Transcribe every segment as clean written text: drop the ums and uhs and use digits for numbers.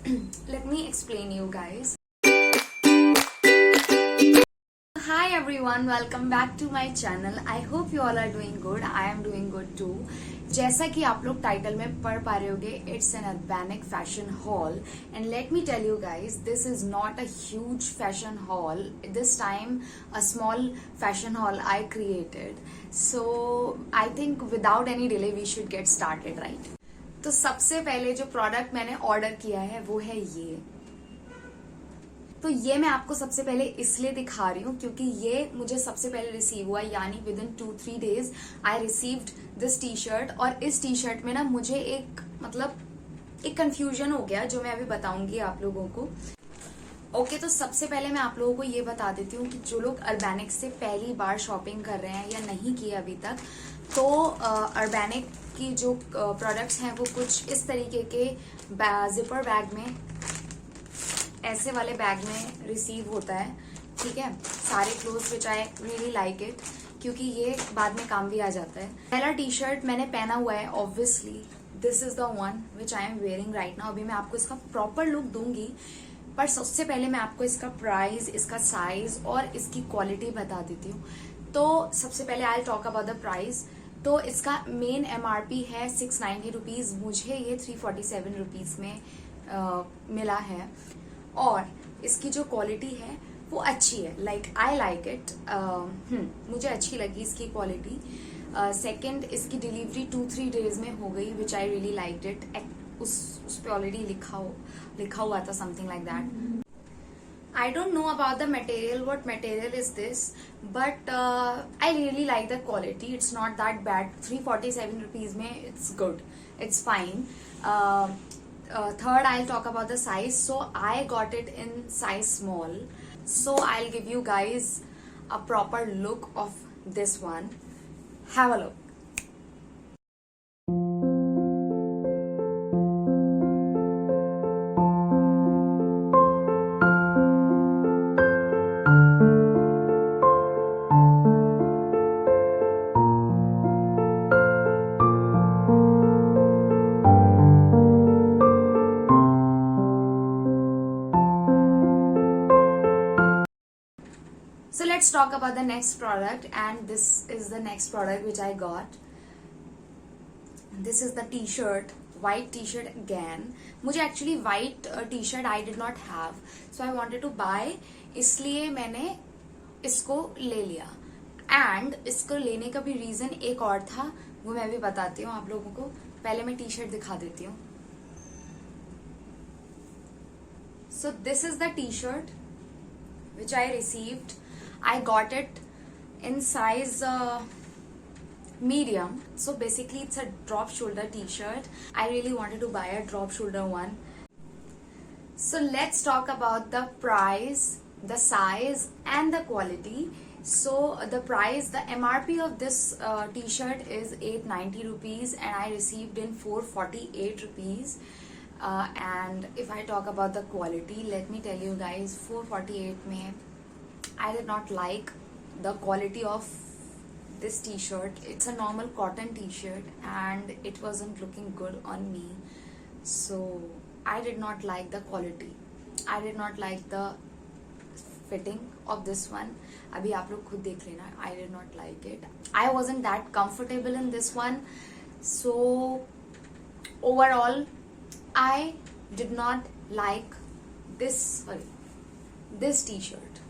Let me explain you guys. Hi everyone, welcome back to my channel. I hope you all are doing good. I am doing good too. जैसा कि आप लोग title में पढ़ पा रहे होगे, it's an urbanic fashion haul, and let me tell you guys, this is not a huge fashion haul. This time a small fashion haul I created. So I think without any delay we should get started, right? तो सबसे पहले जो product मैंने order किया है वो है ये. तो ये मैं आपको सबसे पहले इसलिए दिखा रही हूँ क्योंकि ये मुझे सबसे पहले रिसीव हुआ, यानी with in 2-3 days I received this T shirt. और इस टी शर्ट में ना मुझे एक कंफ्यूजन हो गया जो मैं अभी बताऊंगी आप लोगों को. ओके, तो सबसे पहले मैं आप लोगों को ये बता देती हूँ कि जो लोग अर्बैनिक से पहली बार शॉपिंग कर रहे हैं या नहीं किए अभी तक, तो अर्बैनिक की जो प्रोडक्ट्स हैं वो कुछ इस तरीके के जिपर बैग में, ऐसे वाले बैग में रिसीव होता है. ठीक है, सारे clothes which I really like it क्योंकि ये बाद में काम भी आ जाता है. पहला टी शर्ट मैंने पहना हुआ है, obviously this is the one which I am wearing right now. अभी मैं आपको इसका प्रॉपर लुक दूंगी, पर सबसे पहले मैं आपको इसका प्राइस, इसका साइज और इसकी क्वालिटी बता देती हूँ. तो सबसे पहले I talk about the price. तो इसका मेन MRP है 690 रुपीज. मुझे ये 347 रुपीज में मिला है. और इसकी जो क्वालिटी है वो अच्छी है, लाइक आई लाइक इट. मुझे अच्छी लगी इसकी क्वालिटी. सेकंड, इसकी डिलीवरी 2-3 days में हो गई, विच आई रियली लाइक इट. उस पे ऑलरेडी लिखा हुआ था something like that. I don't know about the material, what material is this, but I really like the quality. It's not that bad. 347 rupees mein it's good, it's fine. Third, I'll talk about the size. So I got it in size small. So I'll give you guys a proper look of this one. Have a look. So let's talk about the next product, and this is the next product which I got. This is the t-shirt, white t-shirt again. मुझे actually white t-shirt I did not have, so I wanted to buy, इसलिए मैंने इसको ले लिया. And इसको लेने का भी reason एक और था, वो मैं भी बताती हूँ आप लोगों को. पहले मैं t-shirt दिखा देती हूँ. So this is the t-shirt which I received. I got it in size medium. So basically it's a drop shoulder t-shirt. I really wanted to buy a drop shoulder one. So let's talk about the price, the size and the quality. So the price, the MRP of this t-shirt is 890 rupees and I received in 448 rupees. And if I talk about the quality, let me tell you guys, 448 mein I did not like the quality of this t-shirt. It's a normal cotton t-shirt and it wasn't looking good on me. So I did not like the quality. I did not like the fitting of this one. अभी आप लोग खुद देख लेना. I did not like it. I wasn't that comfortable in this one. So overall, I did not like this t-shirt.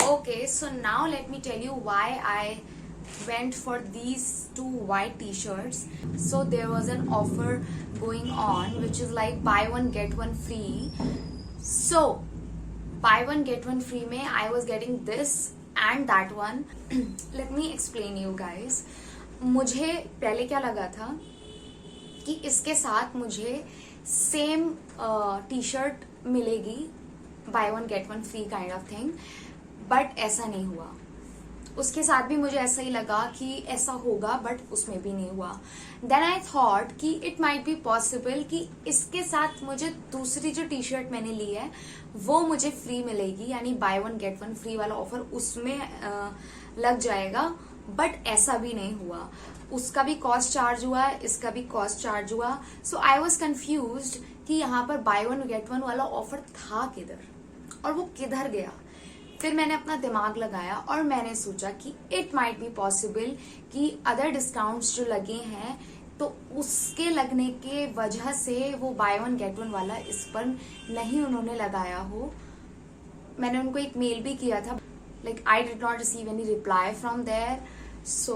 Okay, so now let me tell you why I went for these two white t-shirts. So there was an offer going on which is like buy one get one free. So buy one get one free में I was getting this and that one. Let me explain you guys. मुझे पहले क्या लगा था कि इसके साथ मुझे सेम टी शर्ट मिलेगी, by one get one free kind of thing, but ऐसा नहीं हुआ. उसके साथ भी मुझे ऐसा ही लगा कि ऐसा होगा, बट उसमें भी नहीं हुआ. देन आई थॉट कि इट माइट बी पॉसिबल कि इसके साथ मुझे दूसरी जो टी शर्ट मैंने ली है वो मुझे फ्री मिलेगी, यानी by one get one free वाला ऑफर उसमें लग जाएगा. बट ऐसा भी नहीं हुआ. उसका भी कॉस्ट चार्ज हुआ, इसका भी कॉस्ट चार्ज हुआ. सो आई वॉज कंफ्यूज कि यहाँ पर बाय वन गेट वन वाला ऑफर था किधर और वो किधर गया. फिर मैंने अपना दिमाग लगाया और मैंने सोचा कि इट माइट बी पॉसिबल कि अदर डिस्काउंट्स जो लगे हैं तो उसके लगने के वजह से वो बाय वन गेट वन वाला इस पर नहीं उन्होंने लगाया हो. मैंने उनको एक मेल भी किया था, like I did not receive any reply from there. So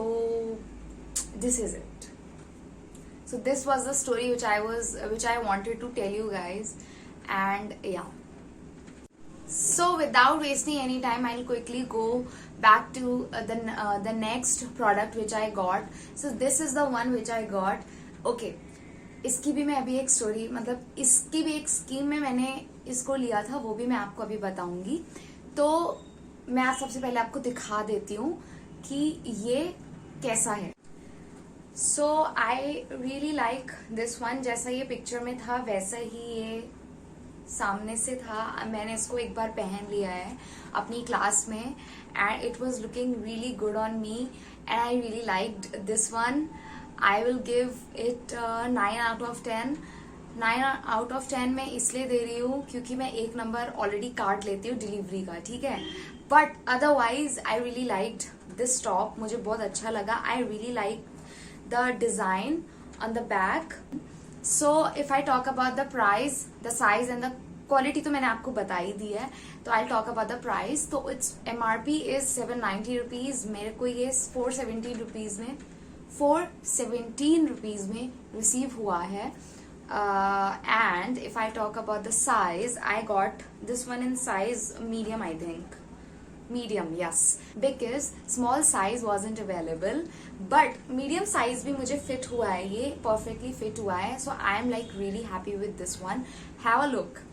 this is it. So this was the story which I wanted to tell you guys, and yeah. So without wasting any time, I'll quickly go back to the next product which I got. So this is the one which I got. Okay. इसकी भी मैं अभी एक story, मतलब इसकी भी एक scheme में मैंने इसको लिया था, वो भी मैं आपको अभी बताऊंगी. तो मैं आज सबसे पहले आपको दिखा देती हूँ कि ये कैसा है. So I really like this one. जैसा ये पिक्चर में था वैसा ही ये सामने से था. मैंने इसको एक बार पहन लिया है अपनी क्लास में and it was looking really good on me and I really liked this one. I will give it 9 out of 10. 9 out of 10 मैं इसलिए दे रही हूँ क्योंकि मैं एक नंबर ऑलरेडी काट लेती हूँ डिलीवरी का, ठीक है. But otherwise I really liked this top. मुझे बहुत अच्छा लगा. आई really like the design on the back. So if I talk about the price, the size and the quality तो मैंने आपको बता ही दी है. तो I'll talk about the price. तो its MRP is 790 rupees. मेरे को ये 417 rupees में 417 rupees में रिसीव हुआ है. And if I talk about the size, I got this one in size medium, I think. Medium, yes, because small size wasn't available, but medium size भी मुझे fit हुआ है, ये perfectly fit हुआ है. So I am like really happy with this one. Have a look.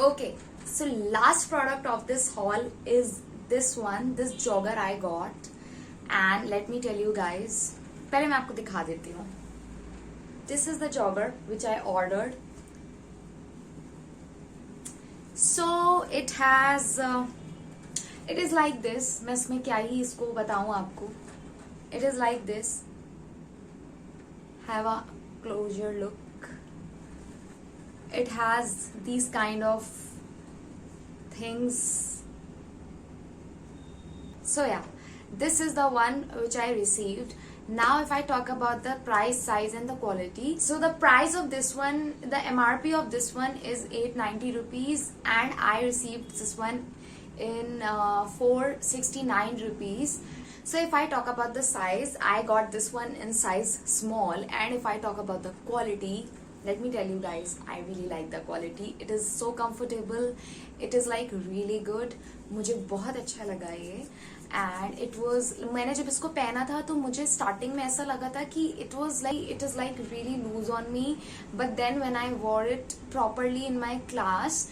Okay, so last product of this haul is this one, this jogger I got, and let me tell you guys, पहले मैं आपको दिखा देती हूँ. This is the jogger which I ordered. So it has it is like this. मैं इसमें क्या ही इसको बताऊँ आपको. It is like this. Have a closer look. It has these kind of things. So yeah, this is the one which I received. Now if I talk about the price, size and the quality. So the price of this one, the MRP of this one is 890 rupees and I received this one in 469 rupees. So if I talk about the size, I got this one in size small. And if I talk about the quality, let me tell you guys, I really like the quality. It is so comfortable. It is like really good. मुझे बहुत अच्छा लगा ये. And it was, मैंने जब इसको पहना था तो मुझे स्टार्टिंग में ऐसा लगा था कि it is like really loose on me. But then when I wore it properly in my class,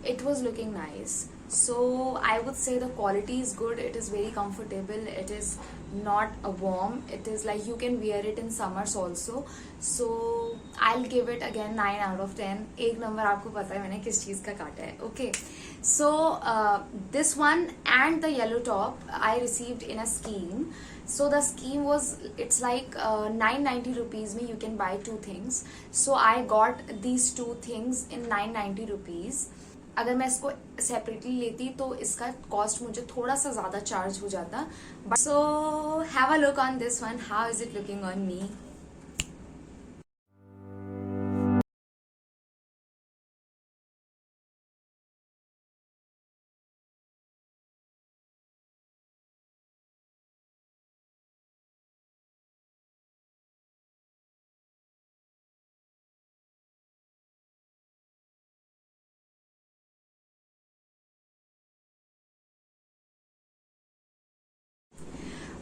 it was looking nice. So I would say the quality is good. It is very comfortable. It is not a warm. It is like you can wear it in summers also. So I'll give it again 9 out of 10. एक number आपको पता है मैंने किस चीज का काटा है. Okay. So this one and the yellow top I received in a scheme. So the scheme was, it's like 990 rupees में you can buy 2 things. So I got these 2 things in 990 rupees. अगर मैं इसको separately लेती तो इसका cost मुझे थोड़ा सा ज्यादा चार्ज हो जाता. So have a look on this one. How is it looking on me?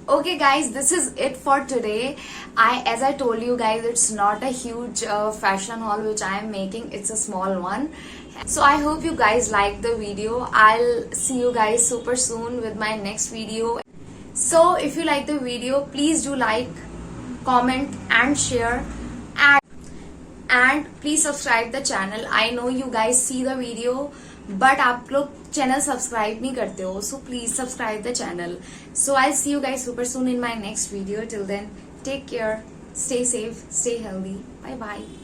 Okay guys, this is it for today. As I told you guys, it's not a huge fashion haul which I am making. It's a small one. So I hope you guys like the video. I'll see you guys super soon with my next video. So if you like the video, please do like, comment and share, and please subscribe the channel. I know you guys see the video, but आप लोग channel subscribe नहीं करते हो, so please subscribe the channel. So I'll see you guys super soon in my next video. Till then, take care, stay safe, stay healthy. Bye bye.